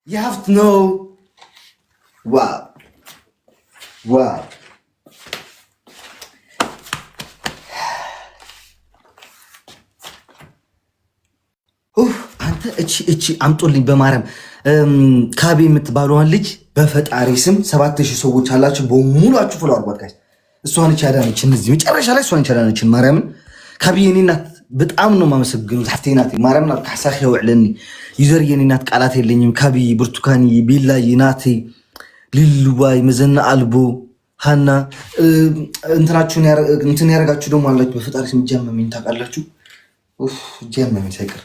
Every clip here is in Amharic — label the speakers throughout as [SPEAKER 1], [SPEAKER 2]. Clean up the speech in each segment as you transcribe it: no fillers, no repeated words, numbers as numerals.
[SPEAKER 1] You have to know. Wow. Wow. አንተ እቺ አምጦልኝ በማርያም ካቢ የምትባለዋን ልጅ በፈጣሪ ስም 7000 ሰዎች አላችሁ በሙሉአችሁ ፍሎ አርጓት ጋይስ። እሷን ቻዳነች እነዚህ መጨረሻ ላይ እሷን ቻዳነች ማርያምን ካቢ የኔ እናት በጣም ነው ማመሰግነው። ዛፍቴ ናት ማርያምን አልካሳኺ ወዕለኒ ዩዘር የኔ እናት ቃላት የለኝም። ካቢ ብርቱካኒ ቢላይ ናቲ ሊሉባይ መዘና አልቦ ሃና እንትናችሁን እንትን ያረጋችሁ ደግሞ አላችሁ በፈጣሪ ስም ጀመመኝ ታውቃላችሁ። ጀመመኝ ሳይቀር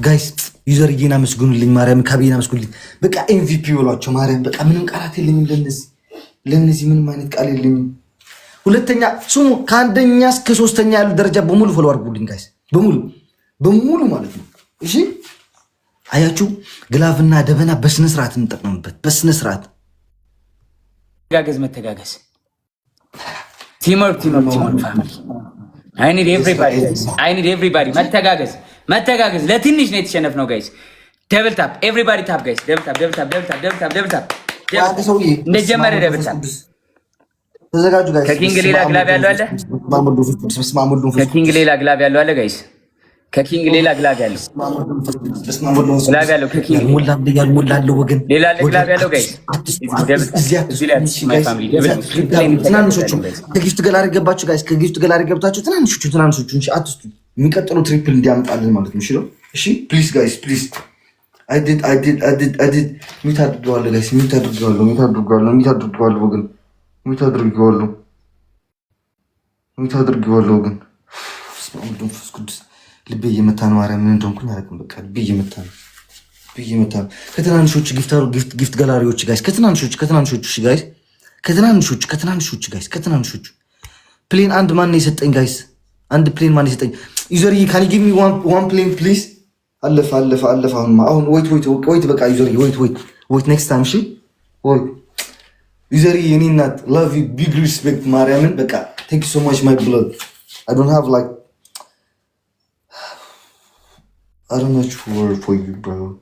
[SPEAKER 1] ጋይስ ዩዘር የኔና መስጉንልኝ ማርያም ካቢና መስጉንልኝ በቃ ኤምቪፒ ብሏቸው ማርያም በቃ ምንም ቃላት የለኝም ለነዚህ ምንም አይነት ቃል የለኝም። ሁለተኛ ስሙ ከአንደኛ እስከ ሶስተኛ ያሉ ደረጃ በሙሉ ፎሎ አድርጉልኝ ጋይስ በሙሉ ማለት ነው። እሺ አያችሁ ግላቭና ደበና በስነ ስርዓት እንጠቀምበት በስነ ስርዓት
[SPEAKER 2] መተጋገዝ ቲምወርክ ፋሚሊ I need everybody መተጋገዝ ለትንሽ ነው የተሸነፍነው ጋይስ። ደብል ታፕ ኤቭሪባዲ ታፕ ጋይስ ደብል ታፕ እንደጀመረ ደብል ታፕ
[SPEAKER 1] ተዘጋጁ ጋይስ።
[SPEAKER 2] ከኪንግ ሌላ ግላብ ያለው አለ ጋይስ ከኪንግ ሌላ ግላብ ያለው ከኪንግ
[SPEAKER 1] ሙላለው ወገን
[SPEAKER 2] ሌላ ግላብ ያለው ጋይስ
[SPEAKER 1] ትናንሾቹ ከጊፍት ገላሪ ገባችሁ ጋይስ ከጊፍት ገላሪ ገብታችሁ ትናንሾቹ አትስቱ የሚቀጥለው ትሪፕል እንዲያመጣልን ማለት ነው። እሺ ፕሊዝ ጋይስ ፕሊዝ I did ሚት አድርገዋለሁ ጋይስ ሚት አድርገዋለሁ ወገን ሚት አድርገዋለሁ ወገን መንፈስ ቅዱስ ልቤ እየመታ ነው። ማርያም ምን እንደሆንኩኝ አላውቅም። በቃ ልቤ እየመታ ነው። ከትናንሾቹ ጊፍት ገላሪዎች ጋይስ ከትናንሾቹ ጋይስ ፕሌን አንድ ማን ነው የሰጠኝ ጋይስ? አንድ ፕሌን ማን የሰጠኝ? ዩዘር ካን ጊቭ ሚ ዋን ፕሌን ፕሊዝ። አለፈ። አሁን ወይት በቃ ዩዘር ወይት ኔክስት ታይም እሺ። ወይ ዩዘር የኔ እናት ላቭ ዩ ቢግ ሪስፔክት ማርያምን በቃ ቴንክ ዩ ሶ ማች ማይ ብለድ አይ ዶንት ሃቭ ላይክ I don't know which word for you, bro.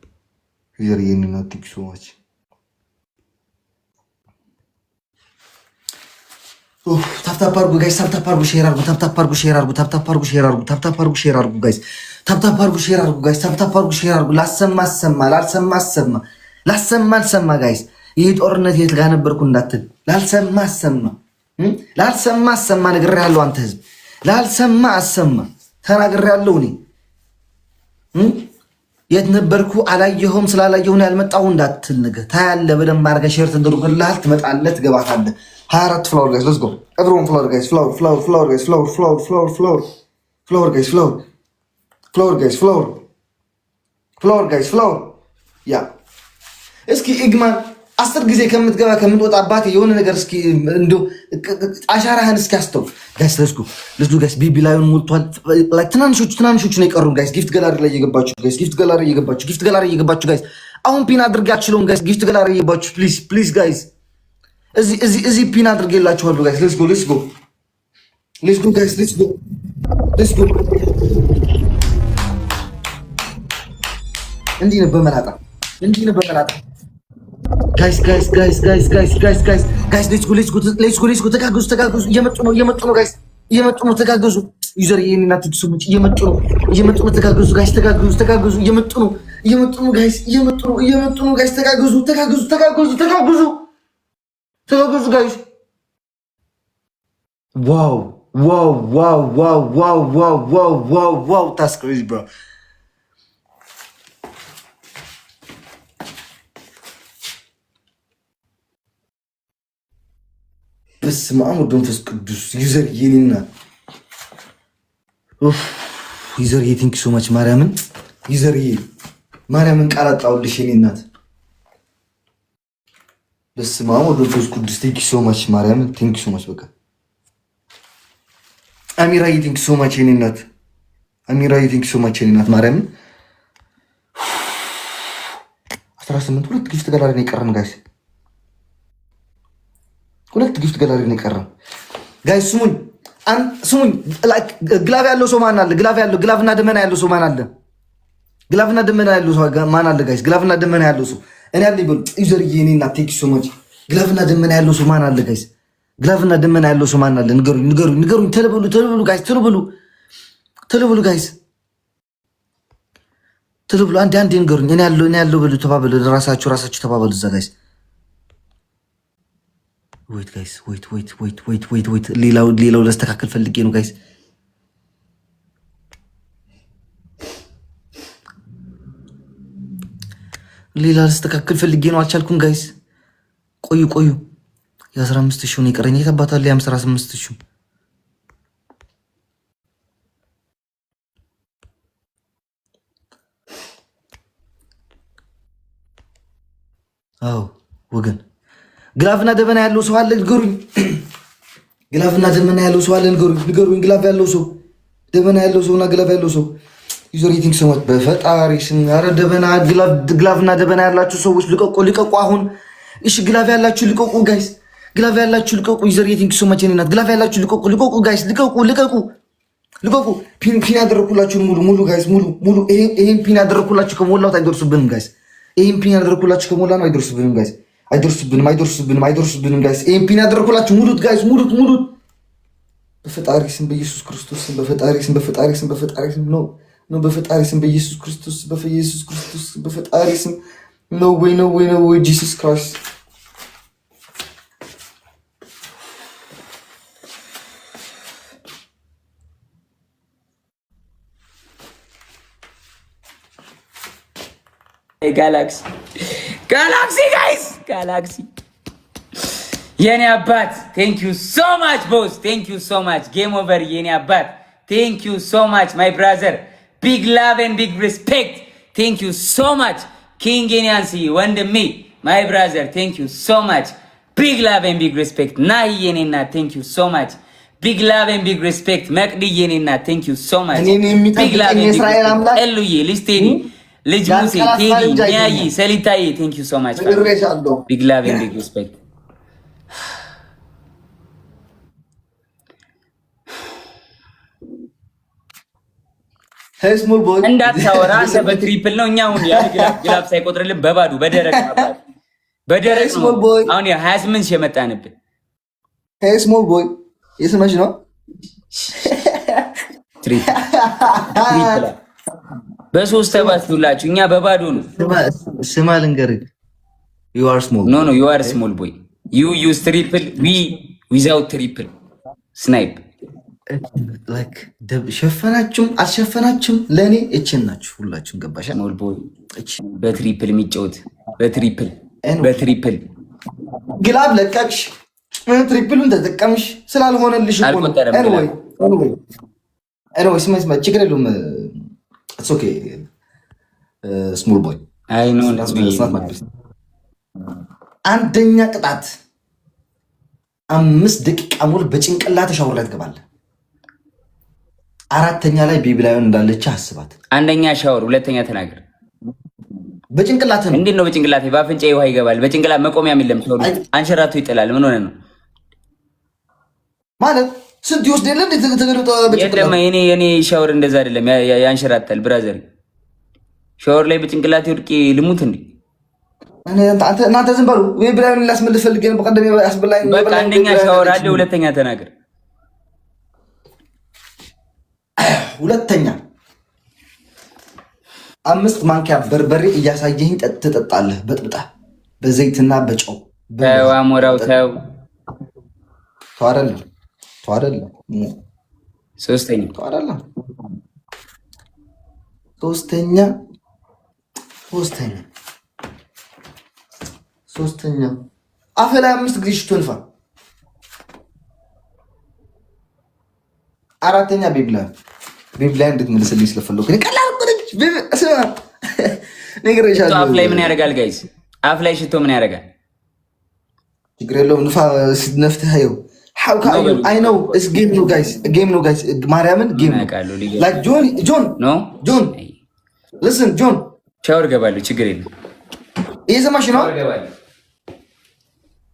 [SPEAKER 1] You're really not thank you so much. ታፕታፕ አርጉ ጋይስ፣ ታፕታፕ አርጉ፣ ሼር አርጉ፣ ታፕታፕ አርጉ፣ ሼር አርጉ፣ ታፕታፕ አርጉ፣ ሼር አርጉ፣ ታፕታፕ አርጉ፣ ሼር አርጉ ጋይስ፣ ታፕታፕ አርጉ፣ ሼር አርጉ ጋይስ፣ ታፕታፕ አርጉ፣ ሼር አርጉ። ላሰማ አሰማ ጋይስ። ይሄ ጦርነት የት ጋር ነበርኩ እንዳትል። ላልሰማ አሰማ ነግሬሃለሁ። አንተ ህዝብ ላልሰማ አሰማ ተናግሬሃለሁ እኔ የት ነበርኩ አላየሁም። ስላላየሁ ነው ያልመጣሁ እንዳትል። ነገ ታያለህ። በደንብ አድርገህ ሼር ተደርጎልሃል። ትመጣለህ፣ ትገባታለህ። 24 ፍላወር ጋይስ ሌትስ ጎ ኤቭሪዋን ፍላወር ጋይስ ፍላወር ጋይስ ያ እስኪ ኢግማን 10 ጊዜ ከምትገባ ከምትወጣ አባቴ የሆነ ነገር እስኪ እንደው አሻራህን እስኪ አስተው ጋይስ ሌትስ ጎ ጋይስ። ቢቢ ላይን ሞልቷል። ላይክ ትናንሾቹ ነው የቀሩን ጋይስ። ጊፍት ገላሪ ላይ እየገባችሁ ጋይስ አሁን ፒን አድርጋችሁልን ጋይስ። ጊፍት ገላሪ እየገባችሁ ፕሊዝ ጋይስ እዚህ ፒን አድርጌላችኋለሁ ጋይስ። ሌትስ ጎ ጋይስ ሌትስ ጎ እንዲህ ነው በመላጣ ጋይስ ሌትስ ጎ ተጋገዙ። እየመጡ ነው ጋይስ ተጋገዙ። ዩዘር የኔና ትክሱሙጭ እየመጡ ነው ተጋገዙ ጋይስ ተጋገዙ። እየመጡ ነው ጋይስ ተጋገዙ ጋይስ። ዋው that's crazy bro. በስመ አብ ወወልድ ወመንፈስ ቅዱስ። ዩዘር የኔና ዩዘር ቴንክ ዩ ሶ ማች ማርያምን ቃል አጣሁልሽ የኔ እናት። በስመ አብ ወወልድ ወመንፈስ ቅዱስ ቴንክ ዩ ሶ ማች ማርያምን ቴንክ ዩ ሶ ማች። በቃ አሚራዬ ቴንክ ዩ ሶ ማች የኔ እናት ማርያምን 18 ሁለት ጊፍት ገላሪ ነው የቀረን ጋይስ። ስሙኝ ግላቭ ያለው ሰው ማን አለ? ግላቭና ደመና ያለው ሰው ማን አለ? ግላፍና ደመና ያለው ሰው ማን አለ ጋይስ? ግላፍና ደመና ያለው ሰው እኔ አለኝ በሉ ዩዘርዬ እኔና ቴክ ሶ ማች። ግላፍና ደመና ያለው ሰው ማን አለ ጋይስ? ግላፍና ደመና ያለው ሰው ማን አለ? ንገሩኝ። ተለበሉ ጋይስ፣ ተለበሉ ጋይስ፣ ተለበሉ። አንዴ ንገሩኝ። እኔ ያለው በሉ ተባበሉ። ራሳችሁ ተባበሉ እዛ ጋይስ። ወይት ጋይስ፣ ወይት ሌላው ለስተካከል ፈልጌ ነው ጋይስ። ሌላ ለስተካከል ፈልጌ ነው፣ አልቻልኩም ጋይስ። ቆዩ የ15 ሺህ ነው የቀረኝ። የታባታለ የ18 ሺህ አዎ ወገን ግላፍና ደመና ያለው ሰው አለ ንገሩኝ። ግላፍና ደመና ያለው ሰው አለ ንገሩኝ። ግላፍ ያለው ሰው ደመና ያለው ሰውና ግላፍ ያለው ሰው ዩዘር ኢቲንግ ሰሞት በፈጣሪ ስም ኧረ ደመና ግላፍና ደመና ያላችሁ ሰዎች ልቀቁ አሁን። እሺ ግላፍ ያላችሁ ልቀቁ ጋይስ፣ ግላፍ ያላችሁ ልቀቁ። ዩዘር ኢቲንግ ሰሞት እኔናት ግላፍ ያላችሁ ልቀቁ ጋይስ፣ ልቀቁ። ፒን ያደረኩላችሁ ሙሉ ጋይስ፣ ሙሉ ይሄን ፒን ያደረኩላችሁ ከሞላው አይደርሱብንም ጋይስ። ይሄን ፒን ያደረኩላችሁ ከሞላ ነው አይደርሱብንም ጋይስ። አይደርሱብንም ጋይስ። ይሄን ፒን ያደረኩላችሁ ሙሉት ጋይስ፣ ሙሉት። በፈጣሪ ስም በኢየሱስ ክርስቶስ ስም በፈጣሪ ስም ነው በፈጣሪ ስም በኢየሱስ ክርስቶስ በፈጣሪ ስም ነው ወይ ጂሰስ ክራይስት
[SPEAKER 2] ጋላክሲ ጋይስ፣ ጋላክሲ የኔ አባት ቴንክ ዩ ሶ ማች ቦስ፣ ቴንክ ዩ ሶ ማች ጌም ኦቨር የኔ አባት ቴንክ ዩ ሶ ማች ማይ ብራዘር ቢግ ላቭ ኤንድ ቢግ ሪስፔክት ቴንክ ዩ ሶ ማች ኪንግ የኔያንሲ ወንድሜ ማይ ብራዘር ቴንክ ዩ ሶ ማች ቢግ ላቭ ኤንድ ቢግ ሪስፔክት ናሂ የኔና ቴንክ ዩ ሶ ማች ቢግ ላቭ ኤንድ ቢግ ሪስፔክት መቅዲ የኔና ቴንክ ዩ ሶ ማች ቢግ ላቭ ኤንድ ቢግ ሪስፔክት ኤሉዬ ልስቴኒ ልጅ ሙሴ ቴዲ ኒያይ ሰሊታዬ ቴንክ ዩ ሶ ማች ቢግ ላቭ ኤንድ ቢግ ሪስፔክት። እንዳታወራ አንተ በትሪፕል ነው። እኛ አሁን ያ ግላብ ሳይቆጥርልን በባዶ በደረቅ ነው። አሁን ያ 28 ሺህ የመጣንብን
[SPEAKER 1] ሄይ ስሞል ቦይ የስመሽ ነው ትሪፕል በሶስት ተባስሉላችሁ። እኛ በባዶ ነው። ስማ ልንገርህ you are small
[SPEAKER 2] no you are small boy you use triple we without triple snipe
[SPEAKER 1] ሸፈናችሁም አልሸፈናችሁም ለእኔ እችን ናችሁ ሁላችሁም። ገባሽ?
[SPEAKER 2] በትሪፕል የሚጫወት በትሪፕል
[SPEAKER 1] ግላብ ለቀቅሽ፣ ትሪፕሉን ተጠቀምሽ ስላልሆነልሽ እኮ ነው። ኤኒዌይ ስማ ችግር የለውም። ኢትስ ኦኬ ስሞል ቦይ
[SPEAKER 2] አይ ኖ
[SPEAKER 1] አንደኛ ቅጣት 5 ደቂቃ ሙሉ በጭንቅላት ሻወር ላይ ትገባለህ። አራተኛ ላይ ቢብላዩን እንዳለች አስባት።
[SPEAKER 2] አንደኛ ሻወር፣ ሁለተኛ ተናገር።
[SPEAKER 1] በጭንቅላት ነው።
[SPEAKER 2] እንዴት ነው በጭንቅላት? በአፍንጫዬ ውሃ ይገባል። በጭንቅላት መቆሚያም የለም። ሰው አንሸራቶ ይጥላል። ምን ሆነ ነው
[SPEAKER 1] ማለት? ስንት ይወስድ የለ እንዴ? ተገርጦ በጭንቅላት
[SPEAKER 2] የኔ ሻወር እንደዛ አይደለም፣ ያንሸራታል። ብራዘር ሻወር ላይ በጭንቅላት ይወድቅ ልሙት እንዴ?
[SPEAKER 1] እናንተ ዝም በሉ። ቢብላዩን ላስመልስ ፈልጌ ነው። በቀደም ያስበላኝ።
[SPEAKER 2] በቃ አንደኛ ሻወር አለ፣ ሁለተኛ ተናገር።
[SPEAKER 1] ሁለተኛ 5 ማንኪያ በርበሬ እያሳየኝ ትጠጣለህ። በጥብጣ በዘይትና በጨው
[SPEAKER 2] ተው። አሞራው ተው።
[SPEAKER 1] ተዋረለ
[SPEAKER 2] ሶስተኛ
[SPEAKER 1] ተዋረለ ሶስተኛ አፈ ላይ 5 ጊዜ ሽቶ ንፋ። አራተኛ ቢብላን እንድትመልስልኝ ስለፈለኩ ቀላል ቆረች ነግሬሻለሁ።
[SPEAKER 2] አፍ ላይ ምን ያደርጋል ጋይስ? አፍ ላይ ሽቶ ምን ያደርጋል?
[SPEAKER 1] ችግር የለውም። ነፍትህ ይኸው how can you I know it's game no guys ማርያምን ጌም ነው like ጆን listen ጆን
[SPEAKER 2] ሻወር ገባለሁ። ችግር የለም።
[SPEAKER 1] እየሰማሽ ነው?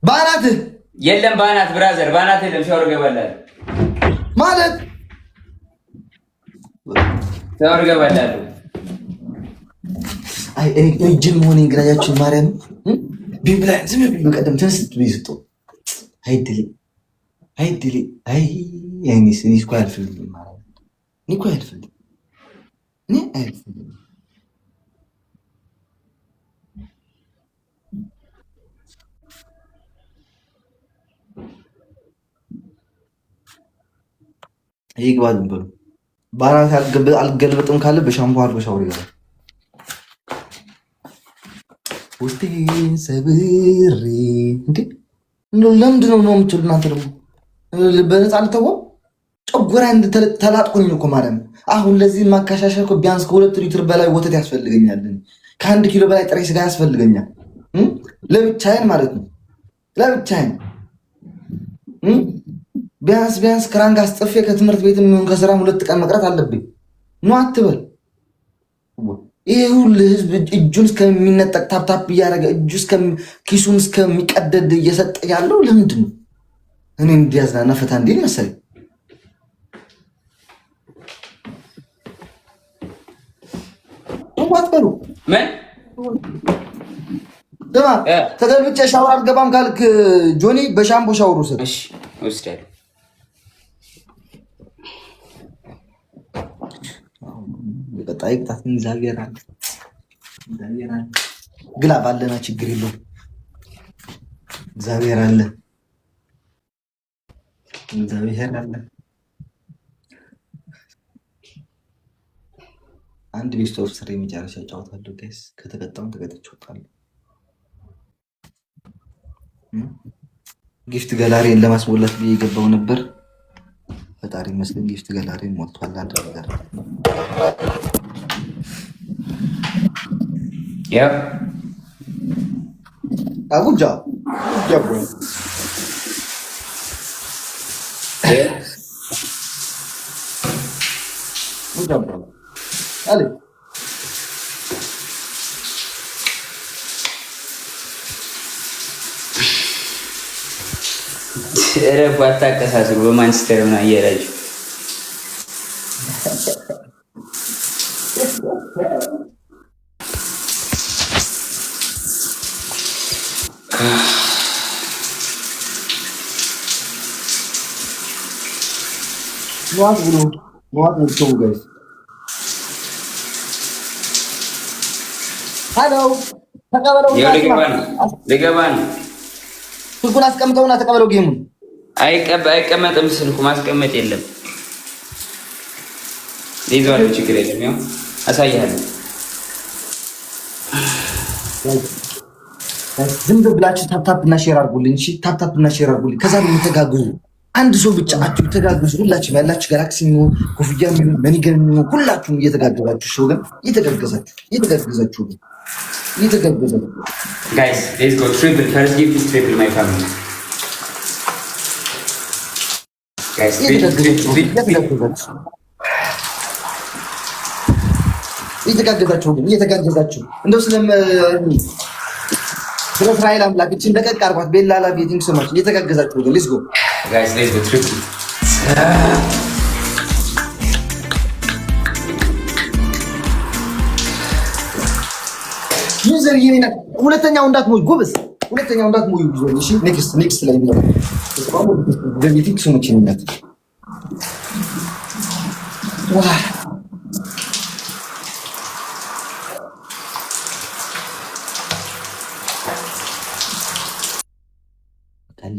[SPEAKER 1] ባናትህ
[SPEAKER 2] የለም። ባናት ብራዘር ባናት የለም። ሻወር ገባለሁ
[SPEAKER 1] ማለት
[SPEAKER 2] ሻወር ገባለሁ።
[SPEAKER 1] አይ እጅን መሆኔን ግን አያችሁ ማርያም ቢብላ ዝም ብሎ በቀደም ተነስት ቢስጡ አይድሊ አይ ያኔስ እኔ እኮ አልፈልግም ማለት እኔ እኮ አልፈልግም ይግባል ብሎ ባራት አልገልበጥም ካለ በሻምፖ አድርጎ ሻወር ይገባል። ውስጤን ሰብሬ እንዴ ለምንድን ነው የምትሉ እናንተ ደግሞ በነፃ ልተወው ጨጎራ ተላጥቆኝ እኮ ማለት ነው። አሁን ለዚህ ማካሻሻ እኮ ቢያንስ ከ2 ሊትር በላይ ወተት ያስፈልገኛል። ከ1 ኪሎ በላይ ጥሬ ስጋ ያስፈልገኛል። ለብቻዬን ማለት ነው ለብቻዬን ቢያንስ ክራንክ አስጥፌ ከትምህርት ቤት የሚሆን ከስራ 2 ቀን መቅረት አለብኝ ነው አትበል። ይሄ ሁሉ ህዝብ እጁን እስከሚነጠቅ ታፕታፕ እያደረገ ኪሱን እስከሚቀደድ እየሰጠ ያለው ለምንድን ነው? እኔ እንዲያዝናና ፈታ እንዲል መሰለኝ። አትበሉ
[SPEAKER 2] ምን
[SPEAKER 1] ተገልብጬ ሻወር አልገባም ካልክ ጆኒ በሻምፖ ሻወር ውሰድ።
[SPEAKER 2] እሺ ወስዳለሁ።
[SPEAKER 1] በቀጣይ ቅጣት እግዚአብሔር አለ ግላ ባለና ችግር የለውም። እግዚአብሔር አለ። አንድ ቤስት ኦፍ 3 የመጨረሻ ጫወታለሁ ጋይስ። ከተቀጣም ተቀጥቼ እወጣለሁ። ጊፍት ገላሪን ለማስሞላት ብዬ የገባው ነበር። ፈጣሪ ይመስገን ጊፍት ገላሪን ሞልቷል። አንድ ነገር
[SPEAKER 2] ያው
[SPEAKER 1] አጉጃ ያው አለ
[SPEAKER 2] ረፍ አታቀሳስሩ። በማንቸስተር ምን አየራችሁ?
[SPEAKER 1] What will show guys? Hello.
[SPEAKER 2] ልገባ ነው።
[SPEAKER 1] ስልኩን አስቀምጠውና ተቀበለው ጌሙን።
[SPEAKER 2] አይቀመጥም ስልኩ ማስቀመጥ የለም። ይዟል ችግር የለም። ያው አሳያለሁ።
[SPEAKER 1] ዝም ብላችሁ ታፕታፕ እና ሼር አድርጉልኝ። እሺ ታፕታፕ እና ሼር አድርጉልኝ። ከዛ ነው የምትጋገዙ። አንድ ሰው ብቻ አችሁ ተጋገዙ። ሁላችሁም ያላችሁ ጋላክሲ ነው ኮፍያ ነው መኒገር ነው ሁላችሁም እየተጋገዛችሁ ሾው ግን እየተጋገዛችሁ
[SPEAKER 2] guys let's go triple first give this triple my family guys
[SPEAKER 1] እየተጋገዛችሁ እንደው ስለ እስራኤል አምላክ እቺን ደቀቅ አርጓት ቤላላ ቤቲንግ ሰማች እየተጋገዛችሁ ግን let's go
[SPEAKER 2] guys let's go triple
[SPEAKER 1] ዩዘር ይሄና ሁለተኛው እንዳትሞይ ጎበዝ ሁለተኛው እንዳትሞይ ዩዘር እሺ ኔክስት ላይ ነው ቤቲንግ ሰማች ነው ዋ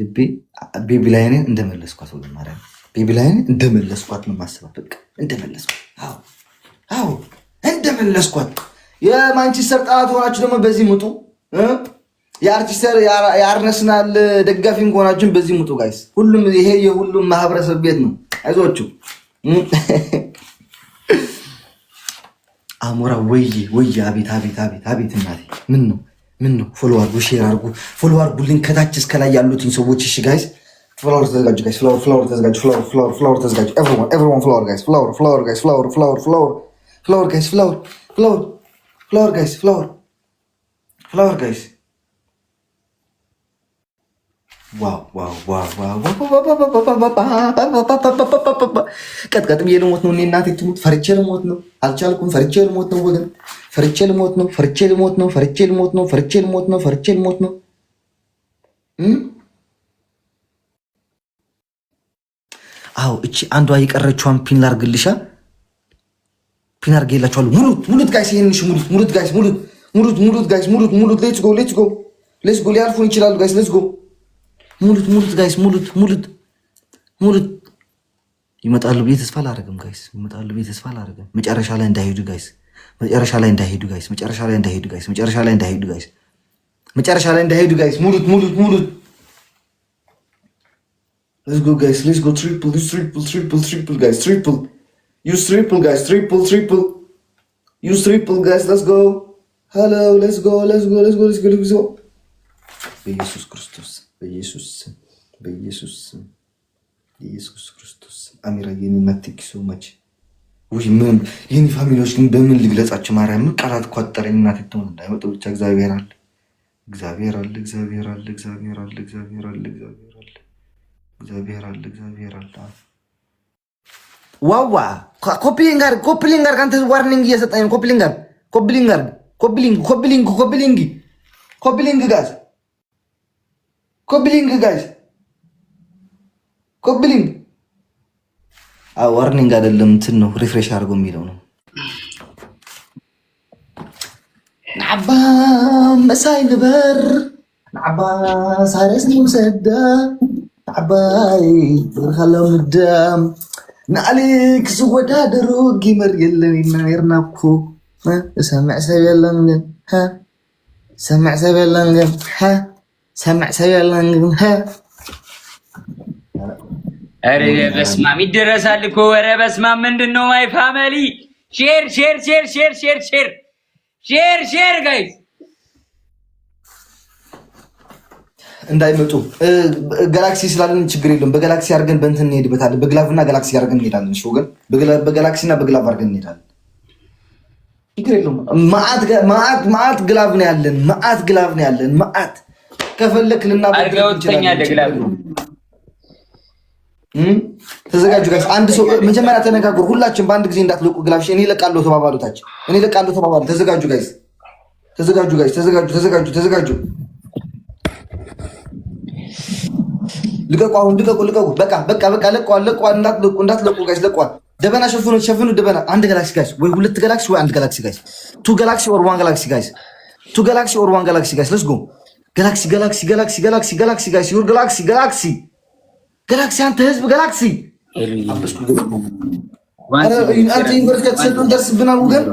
[SPEAKER 1] ልቤ ቤቢ ላይን እንደመለስኳት ወደ ማርያም ቤቢ ላይን እንደመለስኳት ነው ማሰብ በቃ እንደመለስኳት አዎ እንደመለስኳት የማንቸስተር ጣላት ሆናችሁ ደግሞ በዚህ ሙጡ የአርቲስተር የአርሰናል ደጋፊ ሆናችሁ በዚህ ሙጡ ጋይስ ሁሉም ይሄ የሁሉም ማህበረሰብ ቤት ነው አይዟችሁ አሞራ ወይ አቤት እናቴ ምን ነው ፎሎ አድርጉ ሼር አድርጉ ፎሎ አድርጉልኝ ከታች እስከ ላይ ያሉትን ሰዎች እሺ ጋይስ ፍላወር ተዘጋጁ ጋይስ ፍላወር ተዘጋጁ ፍላወር ተዘጋጁ everyone ፍላወር ጋይስ ፍላወር ጋይስ ፍላወር ጋይስ ፍላወር ጋይስ ቀጥቀጥ ብዬ ልሞት ነው። እኔ እናቴ ትሙት ፈርቼ ልሞት ነው። አልቻልኩም። ፈርቼ ልሞት ነው ወገን፣ ፈርቼ ልሞት ነው። ፈርቼ ልሞት ነው። ፈርቼ ልሞት ነው። ፈርቼ ልሞት ነው። ፈርቼ ልሞት ነው። አዎ እቺ አንዷ የቀረችዋን ፒን ላርግልሻ። ፒን አርጌላችኋለሁ። ሙሉት ጋይስ፣ ይሄንሽ ሙሉት ጋይስ፣ ሙሉት ጋይስ፣ ሙሉት። ሌትስ ጎ ሊያልፉን ይችላሉ ጋይስ። ሌትስ ጎ ሙሉት ጋይስ፣ ሙሉት። ይመጣሉ ብዬ ተስፋ አላደርግም ጋይስ። ይመጣሉ ብዬ ተስፋ አላደርግም። መጨረሻ ላይ እንዳይሄዱ ጋይስ። መጨረሻ ላይ እንዳይሄዱ ጋይስ። ሙሉት። Let's go guys. Let's go triple guys. Use triple guys. Triple. Use triple guys. Let's go. Hello. Let's go. በኢየሱስ ክርስቶስ ኢየሱስ ክርስቶስ አሚራ የኔ እናትክ ሶ ማች ወይ ምን የኔ ፋሚሊዎች ግን በምን ልግለጻቸው? ማርያም ቃላት ቋጠረኝ። እናትክ ተው እንዳይመጡ ብቻ እግዚአብሔር አለ። ዋዋ ኮፒሊንግ ጋር ካንተ ዋርኒንግ እየሰጠኝ ነው። ኮፒሊንግ ጋዝ ዋርኒንግ አይደለም እንትን ነው። ሪፍሬሽ አድርጎ የሚለው ነው። ናባ መሳይ ንበር ናባ ሳረስ ንውሰዳ ናባይ ብርሃለው ምዳም ናአሊክ ዝወዳደሩ ጊመር የለን ይናየርናኩ ሰማዕ ሰብ የለን ግን
[SPEAKER 2] ኧረ በስመ አብ ይደረሳል እኮ። ኧረ በስመ አብ ምንድን ነው? ማይ ፋሚሊ ሼር ጋይስ
[SPEAKER 1] እንዳይመጡ ጋላክሲ ስላለን ችግር የለውም። በጋላክሲ አድርገን በእንትን እንሄድበታለን። በግላቭና ጋላክሲ አድርገን እንሄዳለን። እሺ ወገን፣ በጋላክሲና በግላቭ አድርገን እንሄዳለን። ችግር የለውም። ማአት ግላቭ ነው ያለን። ማአት ከፈለክ ተዘጋጁ ጋይስ። አንድ ሰው መጀመሪያ ተነጋገሩ። ሁላችን በአንድ ጊዜ እንዳትለቁ ግላቭ። እኔ እለቃለሁ ተባባሉ። ተዘጋጁ ጋይስ። ተዘጋጁ። ልቀቁ። በቃ ለቋል። እንዳትለቁ ጋይስ። ለቋል። ደበና ሸፍኑ። ደበና አንድ ጋላክሲ ጋይስ፣ ወይ ሁለት ጋላክሲ ወይ አንድ ጋላክሲ ጋይስ። ቱ ጋላክሲ ኦር ዋን ጋላክሲ ጋይስ። ሌትስ ጎ ጋላክሲ ጋይስ። ዩር ጋላክሲ አንተ ህዝብ ጋላክሲ አንተ ዩኒቨርሲቲ ተሰጥቶን ደርስብናል ወገን።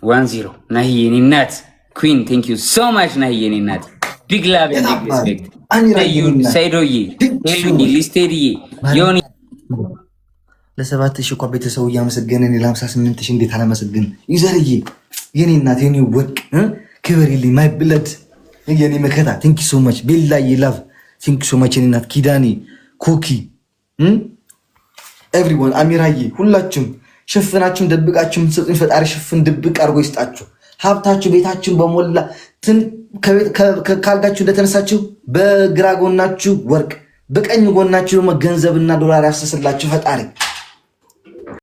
[SPEAKER 2] ዋን ዚሮ ናሂ የኔ እናት ኩዊን ቴንክ ዩ ሶ ማች ናሂ የኔ እናት ቢግ ላቭ ኤንድ ቢግ ሪስፔክት። ሰይዶዬ ሄሉኝ ሊስቴድዬ ዮኒ
[SPEAKER 1] ለ7,000 እኮ ቤተሰቡ እያመሰገነን ለ58,000 እንዴት አላመሰግን? ይዘርዬ የኔ እናት የኔ ወርቅ ክብር ይልኝ ማይ ብለድ የኔ መከታ ቴንክ ዩ ሶ ማች። ቤላዬ ላቭ ቴንክ ዩ ሶ ማች የኔ እናት። ኪዳኔ ኮኪ ኤቭሪዋን አሚራዬ ሁላችሁም ሸፍናችሁን ደብቃችሁን ሰጥኝ። ፈጣሪ ሽፍን ድብቅ አድርጎ ይስጣችሁ። ሀብታችሁ ቤታችሁን በሞላ ካልጋችሁ እንደተነሳችሁ በግራ ጎናችሁ ወርቅ በቀኝ ጎናችሁ ገንዘብና ዶላር ያፍስስላችሁ ፈጣሪ።